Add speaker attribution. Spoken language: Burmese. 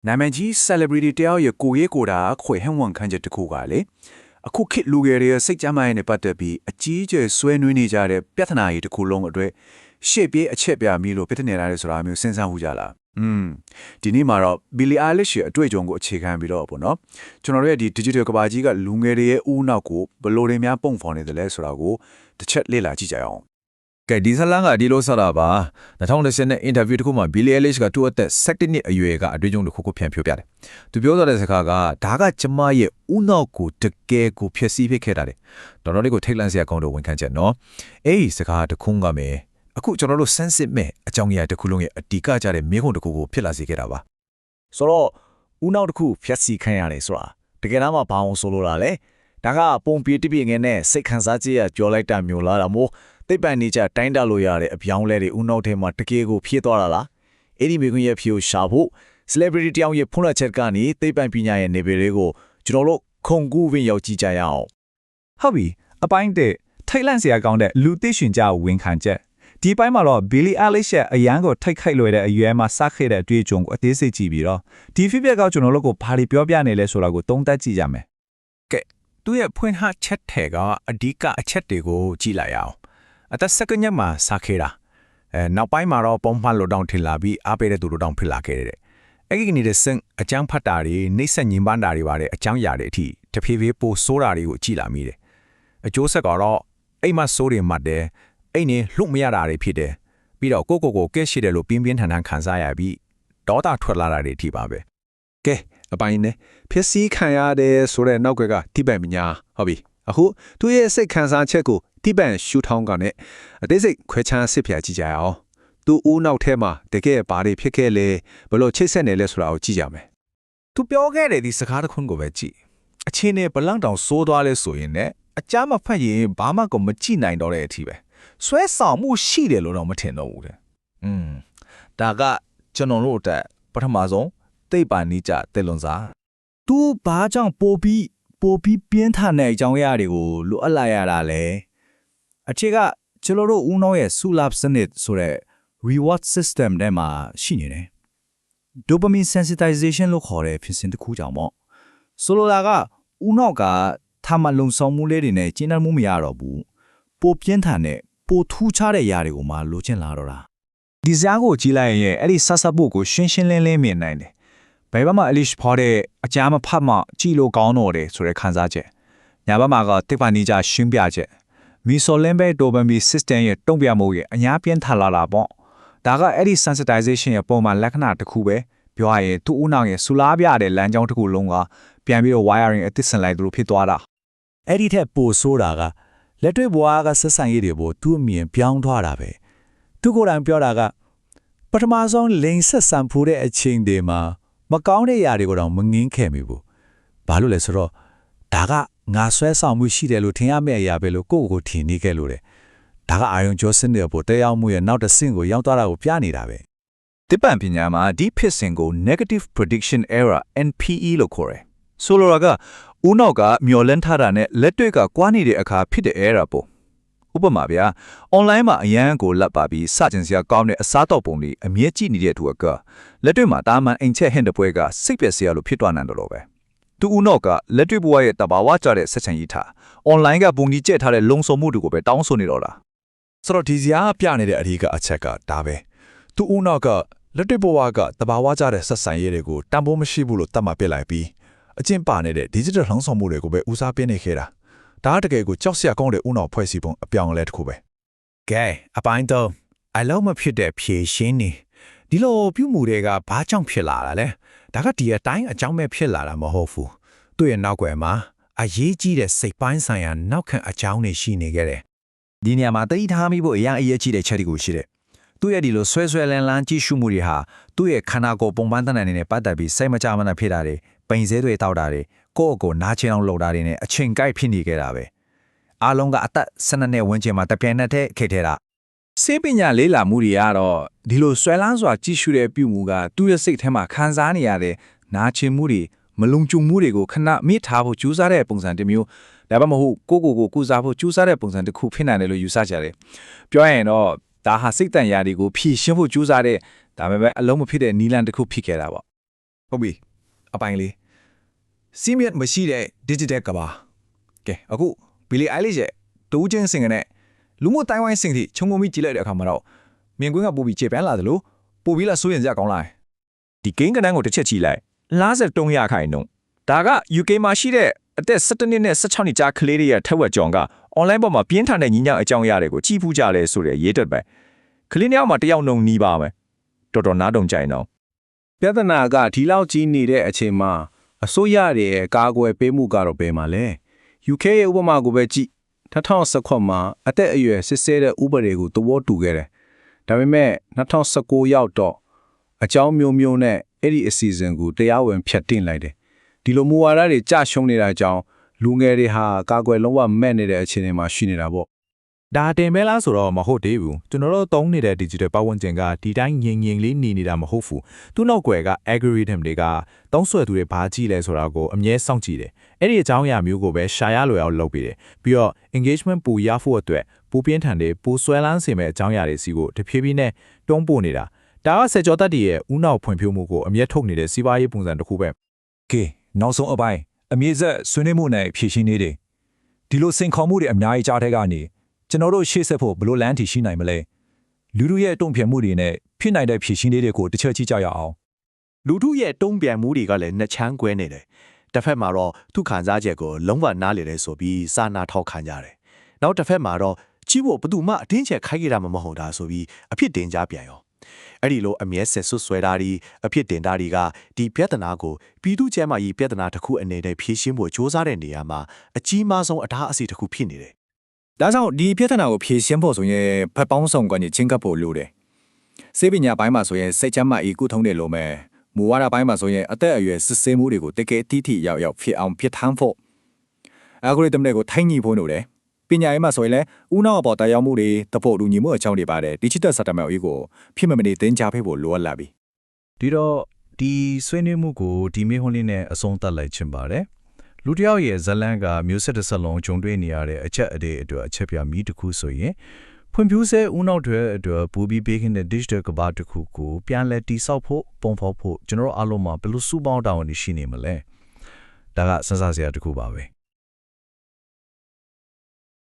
Speaker 1: နာမည်ကြီး celebrity တယောက်ရဲ့ကိုရေးကိုတာခွေဟန်ဝန်ခန်းချက်တစ်ခုကလေအခုခေတ်လူငယ်တွေစိတ်ကြမ်းမိုင်းနဲ့ပတ်သက်ပြီးအကြီးကျယ်ဆွဲနွေးနေကြတဲ့ပြဿနာကြီးတစ်ခုလုံးအတွက်ရှေ့ပြေးအချက်ပြမီလို့ပြစ်နေတာလေဆိုတာမျိုးစဉ်းစားမှုကြလားဒီနေ့မှာတော့ Billie Eilish ရဲ့အတွေ့အကြုံကိုအခြေခံပြီးတော့ပေါ့နော်ကျွန်တော်တို့ရဲ့ဒီ digital ကဘာကြီးကလူငယ်တွေရဲ့ဦးနောက်ကိုဘယ်လိုတွေများပုံဖော်နေတယ်လဲဆိုတာကိုတစ်ချက်လေ့လာကြည့်ကြရအောင်က
Speaker 2: ဲဒီဇလန်ကဒီလိုဆိုတာပါ2010နဲ့ interview တစ်ခုမှာ Billie Eilish ကသူ့အသက်17နှစ်အရွယ်ကအတွေ့အကြုံတစ်ခုကိုပြန်ပြောပြတယ်။သူပြောသွားတဲ့စကားကဒါကကျမရဲ့ဦးနောက်ကိုတကယ်ကိုဖြစ်စီဖြစ်ခဲ့တာတယ်။တော်တော်လေးကိုထိတ်လန့်စရာကောင်းတဲ့ဝန်ခံချက်နော်။အဲ့ဒီစကားတစ်ခုကမယ်အခုကျွန်တော်တို့ sensitive မဲ့အကြောင်းအရာတစ်ခုလုံးရဲ့အတီးကကြတဲ့မိခုံတစ်ခုကိုဖြစ်လာစေခဲ့တာပါ
Speaker 3: ။ဆိုတော့ဦးနောက်တစ်ခုဖြတ်စီခံရတယ်ဆိုတာတကယ်တော့မဘာအောင်ဆိုလိုတာလဲ။ဒါကပုံပြေးတပြည့်ငယ်နဲ့စိတ်ခံစားချက်ရကြောလိုက်တာမျိုးလားဒါမို့သိပ္ပံနေကြတိုင်းတာလို့ရတဲ့အပြောင်းလဲတွေဦးနောက်ထဲမှာတကယ်ကိုဖြည့်သွားတာလားအဲ့ဒီမိခွင့်ရဲ့ဖြိုရှာဖို့ celebrity တယောက်ရဲ့ဖုန်းလက်ချက်ကနေသိပ္ပံပညာရဲ့နေပေတွေကိုကျွန်တော်တို့ခုံကူးဝင်ရောက်ကြည့်ကြရအောင်
Speaker 4: ဟုတ်ပြီအပိုင်းတဲ့ထိတ်လန့်စရာကောင်းတဲ့လူသိရှင်ကြဝန်ခံချက်ဒီပိုင်းမှာတော့ Billie Eilish ရဲ့အရန်ကိုထိတ်ခိုက်လွယ်တဲ့အရွယ်မှာစခဲ့တဲ့အတွေ့အကြုံကိုအသေးစိတ်ကြည့်ပြီးတော့ဒီ feedback ကကျွန်တော်တို့ကိုဘာတွေပြောပြနေလဲဆိုတာကိုသုံးသပ်ကြည့်ကြမယ်က
Speaker 2: ဲသူရဲ့ဖွင့်ဟချက်ထဲကအဓိကအချက်တွေကိုကြည့်လိုက်အောင်အသက်16နှစ်မှာစားခဲ့တာနောက်ပိုင်းမှာတော့ပုံမှန်လိုတောင်ထင်လာပြီးအားပေးတဲ့သူလိုတောင်ဖြစ်လာခဲ့တဲ့အဲ့ဒီကနေစင်အကြောင်းဖတ်တာတွေနှိမ့်ဆက်ညင်ပန်းတာတွေပါတဲ့အကြောင်းအရာတွေအထိတဖြည်းဖြည်းပိုဆိုးတာတွေကိုကြည့်လာမိတယ်အကျိုးဆက်ကတော့အိမ်မှာဆိုးတွေမှတ်တယ်အိမ်နေလှုပ်မရတာတွေဖြစ်တယ်ပြီးတော့ကိုကဲရှိတယ်လို့ပြင်းပြင်းထန်ထန်ခံစားရပြီးဒေါသထွက်လာတာတွေအထိပါပဲက
Speaker 5: ဲအပိုင်းနဲ့ဖြစ်စည်းခံရတဲ့ဆိုတဲ့နောက်ွက်ကတိပံပညာဟုတ်ပြီအခုသူရဲ့စိတ်ခံစားချက်ကိုတိပံရှူထောင်းကနဲ့အသေးစိတ်ခွဲခြားစစ်ပြကြည့်ကြရအောင်သူဦးနောက်ထဲမှာတကယ်ဘာတွေဖြစ်ခဲ့လဲဘလို့ချိတ်ဆက်နေလဲဆိုတာကိုကြည့်ကြမယ်သ
Speaker 2: ူပြောခဲ့တဲ့ဒီစကားတစ်ခုကိုပဲကြည့်အချင်းနဲ့ဘလန့်တောင်စိုးသွားလဲဆိုရင်လည်းအကြမ်းမဖတ်ရင်ဘာမှကိုမကြည့်နိုင်တော့တဲ့အထိပဲဆွဲဆောင်မှုရှိတယ်လို့တော့မထင်တော့ဘူးတဲ့ဒါကကျွန်တော်တို့အတွက်ပထမဆုံးသိပ္ပံနည်းကျတက်လွန်စားသ
Speaker 3: ူဘာကြောင့်ပိုပြီးပြင်းထန်တဲ့အကြောင်းအရာတွေကိုလိုအပ်လာရတာလဲအချက်ကကျွန်တော်တို့ဦးနှောရဲ့ Sulap စနစ်ဆိုတဲ့ reward system ထဲမှာရှိနေတယ် dopamine sensitization လို့ခေါ်တဲ့ဖြစ်စဉ်တစ်ခုကြောင့်ပေါ့ဆိုလိုတာကဦးနှောကထားမလုံဆောင်မှုလေးတွေနဲ့ကျဉ်းနှံမှုမရတော့ဘူးပိုပြင်းထန်တဲ့ပိုထူးခြားတဲ့ຢာတွေကိုမှလိုချင်လာတော့တာဒီဇာတ်ကိုကြည့်လိုက်ရင်အဲ့ဒီဆဆဖို့ကိုရှင်းရှင်းလင်းလင်းမြင်နိုင်တယ်ဘယ်ဘက်မှာ Eilish ဖော်တဲ့အကြမ်းမဖတ်မှကြည့်လို့ကောင်းတော့တယ်ဆိုတဲ့ခံစားချက်ညာဘက်မှာကတိပ္ပဏီကြရှင်းပြချက်မီဆိုလင်ဘဲဒိုဘန်ဘီ system ရဲ့တုံ့ပြန်မှုရဲ့အများပြင်းထန်လာတာပေါ့ဒါကအဲ့ဒီ sensitization ရဲ့ပုံမှန်လက္ခဏာတစ်ခုပဲပြောရရင်သူ့ဦးနှောင်ရဲ့ဆူလားပြတဲ့လမ်းကြောင်းတစ်ခုလုံးကပြန်ပြီးတော့ wiring အသစ်ဆင်လိုက်လို့ဖြစ်သွားတာအဲ့ဒီထက်ပိုဆိုးတာကလက်တွေ့ဘဝကဆက်ဆံရေးတွေကိုသူ့အမြင်ပြောင်းသွားတာပဲသူကိုယ်တိုင်ပြောတာကပထမဆုံးလိန်ဆက်ဆံဖို့တဲ့အချိန်တွေမှာမကောင်းတဲ့ຢာတွေကိုတော့မငင်းခဲ့မိဘူးဘာလို့လဲဆိုတော့ဒါကငါဆွဲဆောင်မှုရှိတယ်လို့ထင်ရမယ့်အရာပဲလို့ကိုယ့်ကိုယ်ထင်နေခဲ့လို့တယ်ဒါကအာယုံကျော်စနစ်ပေါ်တရားမှုရဲ့နောက်တစ်ဆင့်ကိုရောက်သွားတာကိုပြနေတာပဲ
Speaker 4: တိပ္ပံပညာမှာဒီဖြစ်စဉ်ကို negative prediction error NPE လို့ခေါ်တယ်ဆိုလိုတာကဦးနောက်ကမျောလင့်ထားတာနဲ့လက်တွေ့ကကွာနေတဲ့အခါဖြစ်တဲ့ error ပေါ့ဥပမာဗျာ online မှာအရန်ကိုလက်ပါပြီးစကြင်စရာကောင်းတဲ့အစားတော့ပုံတွေအမြဲကြည့်နေတဲ့သူကလက်တွေ့မှာတာမန်အိမ်ချက်ဟင်တဲ့ပွဲကစိတ်ပျက်စရာလို့ဖြစ်သွားနိုင်တယ်လို့ပဲသူဦးနောက်ကလက်တွေ့ဘဝရဲ့တဘာဝကြတဲ့ဆက်ဆံရေးထား online ကပုံကြီးကျက်ထားတဲ့လုံဆုံမှုတွေကိုပဲတောင်းဆိုနေတော့တာ
Speaker 5: ဆိုတော့ဒီဇာတ်ပြနေတဲ့အဓိကအချက်ကဒါပဲသူဦးနောက်ကလက်တွေ့ဘဝကတဘာဝကြတဲ့ဆက်ဆံရေးတွေကိုတန်ဖိုးမရှိဘူးလို့သတ်မှတ်ပစ်လိုက်ပြီးအကျင့်ပါနေတဲ့ digital လှုံ့ဆော်မှုတွေကိုပဲဦးစားပေးနေခဲ့တာဒါတကယ်ကိုကြောက်စရာကောင်းတဲ့ဦးနှောက်ဖွဲ့စည်းပုံအပြောင်းအလဲတစ်ခုပဲက
Speaker 2: ဲအပိုင်းတော့အလုံးမဖြစ်တဲ့ဖြေရှင်းနေဒီလိုပြုမှုတွေကဘာကြောင့်ဖြစ်လာတာလဲဒါကဒီအတိုင်းအကြောင်းပဲဖြစ်လာတာမဟုတ်ဘူးသူ့ရဲ့နောက်ွယ်မှာအရေးကြီးတဲ့စိတ်ပိုင်းဆိုင်ရာနောက်ခံအကြောင်းတွေရှိနေခဲ့တယ်ဒ
Speaker 3: ီနေရာမှာတတိထားမိဖို့အရင်အရေးကြီးတဲ့ချက်တွေကိုရှိတယ်သူ့ရဲ့ဒီလိုဆွဲလန်းလန်းကြည့်ရှုမှုတွေဟာသူ့ရဲ့ခန္ဓာကိုယ်ပုံပန်းတန်တဲ့ပတ်သက်ပြီးစိတ်မကြမနှဖြစ်တာတွေပိန်စဲတွေတောက်တာတွေကိုယ့်အကိုနားချင်အောင်လုပ်တာတွေနဲ့အချိန်ကိုက်ဖြစ်နေခဲ့တာပဲအားလုံးကအသက်12နှစ်ဝန်းကျင်မှာတပြိုင်နက်တည်းခိတ်ထဲတာစေပညာလေးလာမှုတွေကတော့ဒီလိုဆွဲလန်းစွာကြည့်ရှုတဲ့ပြုမှုကသူ့ရဲ့စိတ်ထဲမှာခံစားနေရတဲ့နာကျင်မှုတွေမလုံခြုံမှုတွေကိုခဏမြစ်ထားဖို့ကြိုးစားတဲ့ပုံစံတစ်မျိုးဒါမှမဟုတ်ကိုကုစားဖို့ကြိုးစားတဲ့ပုံစံတစ်ခုဖြစ်နိုင်တယ်လို့ယူဆကြတယ်ပြောရရင်တော့ဒါဟာစိတ်တန်ရာတွေကိုဖြည့်ရှင်းဖို့ကြိုးစားတဲ့ဒါပေမဲ့အလုံးမဖြစ်တဲ့နီလန်တစ်ခုဖြစ်ခဲ့တာပေါ့
Speaker 2: ဟုတ်ပြီအပိုင်းလေးစီးမြတ်မရှိတဲ့ digital ကဘာကဲအခု Billie Eilish ရဲ့တူးချင်းစင်ကနေလူမှုတိုင်းဝိုင်းစင်တီခြုံငုံပြီးကြည့်လိုက်တဲ့အခါမှာတော့မြင်ကွင်းကပို့ပြီးခြေပန်းလာတယ်လို့ပို့ပြီးလာစိုးရင်ကြကောင်းလာတယ်
Speaker 4: ဒီကိန်းကနန်းကိုတစ်ချက်ကြည့်လိုက်53ရာခိုင်နှုန်းဒါက UK မှာရှိတဲ့အသက်17နှစ်နဲ့16နှစ်ကြားကလေးတွေရဲ့ထက်ဝက်ကြောင်က online ပေါ်မှာပြင်းထန်တဲ့ညီညာအကြောင်းအရာတွေကိုကြည့်ဖူးကြလဲဆိုတဲ့ရေးတက်ပဲကလေးနှစ်ယောက်မှာတစ်ယောက်နှုန်းနီးပါမယ်တော်တော်နားတုံကြိုင်တော့
Speaker 5: ပြဿနာကဒီလောက်ကြီးနေတဲ့အချိန်မှာအစိုးရရဲ့ကာကွယ်ပေးမှုကတော့ဘယ်မှာလဲ UK ရဲ့ဥပမာကိုပဲကြည့်2019မှာအသက်အရွယ်စစ်ဆေးတဲ့ဥပဒေကိုသဘောတူခဲ့တယ်ဒါပေမဲ့2019ရောက်တော့အကြောင်းမျိုးမျိုးနဲ့အဲ့ဒီအစီအစဉ်ကိုတရားဝင်ဖျက်တင်လိုက်တယ်ဒီလိုမူဝါဒတွေကြရှုံးနေတာကြောင့်လူငယ်တွေဟာကာကွယ်လုံးဝမဲ့နေတဲ့အခြေအနေမှာရှိနေတာပေါ့
Speaker 2: ဒါတင်မဲလားဆိုတော့မဟုတ်သေးဘူးကျွန်တော်တို့သုံးနေတဲ့ digital ပတ်ဝန်းကျင်ကဒီတိုင်းငြိမ်ငြိမ်လေးနေနေတာမဟုတ်ဘူးသူ့နောက်ွယ်က algorithm တွေကသုံးဆွဲသူတွေဘာကြည့်လဲဆိုတာကိုအမြဲစောင့်ကြည့်တယ်အဲ့ဒီအကြောင်းအရာမျိုးကိုပဲရှာရလွယ်အောင်လုပ်ပေးတယ်ပြီးတော့ engagement ပူရဖို့အတွက်ပူပြင်းထန်တဲ့ပူဆွဲလန်းစေမဲ့အကြောင်းအရာတွေစီကိုတဖြည်းဖြည်းနဲ့တွန်းပို့နေတာဒါကဆက်ကြောတတ်တည်းရဲ့ဥနောက်ဖွံ့ဖြိုးမှုကိုအမြဲထုတ်နေတဲ့စီးပွားရေးပုံစံတစ်ခုပဲ
Speaker 4: ကဲနောက်ဆုံးအပိုင်းအမြင့်ဆက်ဆွေးနွေးမှုနဲ့ဖြည့်ရှင်းနေတယ်ဒီလိုစင်ခေါ်မှုတွေအများကြီးကြားတဲ့ကနေကျွန်တော်တို့ရှေ့ဆက်ဖို့ဘယ်လိုလမ်းထီရှိနိုင်မလဲလူတို့ရဲ့တုံ့ပြန်မှုတွေနဲ့ဖြစ်နိုင်တဲ့ဖြည့်ရှင်းလေးတွေကိုတစ်ချက်ကြည့်ကြရအောင်
Speaker 6: လူထုရဲ့တုံ့ပြန်မှုတွေကလည်းနှစ်ချမ်းကွဲနေတယ်တစ်ဖက်မှာတော့သူခံစားချက်ကိုလုံးဝနားလေတယ်ဆိုပြီးစာနာထောက်ခံကြတယ်နောက်တစ်ဖက်မှာတော့ကြီးဖို့ဘသူမှအတင်းချက်ခိုင်းကြတာမဟုတ်တာဆိုပြီးအဖြစ်တင်ကြပြန်ရောအဲ့ဒီလိုအမြဲဆက်ဆွဆွဲတာဒီအဖြစ်တင်တာတွေကဒီပြဿနာကိုပြည်သူ့ကျန်းမာရေးပြဿနာတစ်ခုအနေနဲ့ဖြေရှင်းဖို့စ조사တဲ့နေရာမှာအကြီးမားဆုံးအထားအစီတစ်ခုဖြစ်နေတယ်
Speaker 3: ဒါကြောင့်ဒီပြဿနာကိုဖြေရှင်းဖို့ဆိုရင်ဖက်ပေါင်းဆောင်ကနေချင်းကပ်ဖို့လိုတယ်စေပညာပိုင်းမှာဆိုရင်စိတ်ချမ်းသာရေးကုထုံးတယ်လို့မယ်မူဝါဒပိုင်းမှာဆိုရင်အသက်အရွယ်စစ်ဆေးမှုတွေကိုတကယ်တိတိရောက်ရောက်ဖြစ်အောင်ဖြစ်ထမ်းဖို့อัลกอริทึมတွေကိုထိုင်းညှိဖို့လိုတယ်ပညာရေးမှာဆိုရင်လည်းဦးနောက်အပေါ်တရားမှုတွေတဖို့လူညီမှုအကြောင်းတွေပါတယ် digital settlement အရေးကိုဖြစ်မမနေတင်ကြဖိဖို့လိုအပ်လာပြီ
Speaker 4: ဒီတော့ဒီဆွေးနွေးမှုကိုဒီမေးခွန်းလေးနဲ့အဆုံးသတ်လိုက်ချင်ပါတယ်လူတစ်ယောက်ရဲ့ဇလန်းကမျိုးဆက်တစ်ဆက်လုံးဂျုံတွေ့နေရတဲ့အချက်အသေးအတွက်အချက်ပြမီးတစ်ခုဆိုရင်ဖွံ့ဖြိုးဆဲဦးနောက်တွေအတွက်ပူပြီးပေးခင်တဲ့ digital ကဘာတစ်ခုကိုပြန်လဲတိဆောက်ဖို့ပုံဖော်ဖို့ကျွန်တော်အားလုံးမှာဘယ်လိုစုပေါင်းတောင်းနေရှိနေမလဲဒါကစဉ်းစားစရာတစ်ခုပါပဲ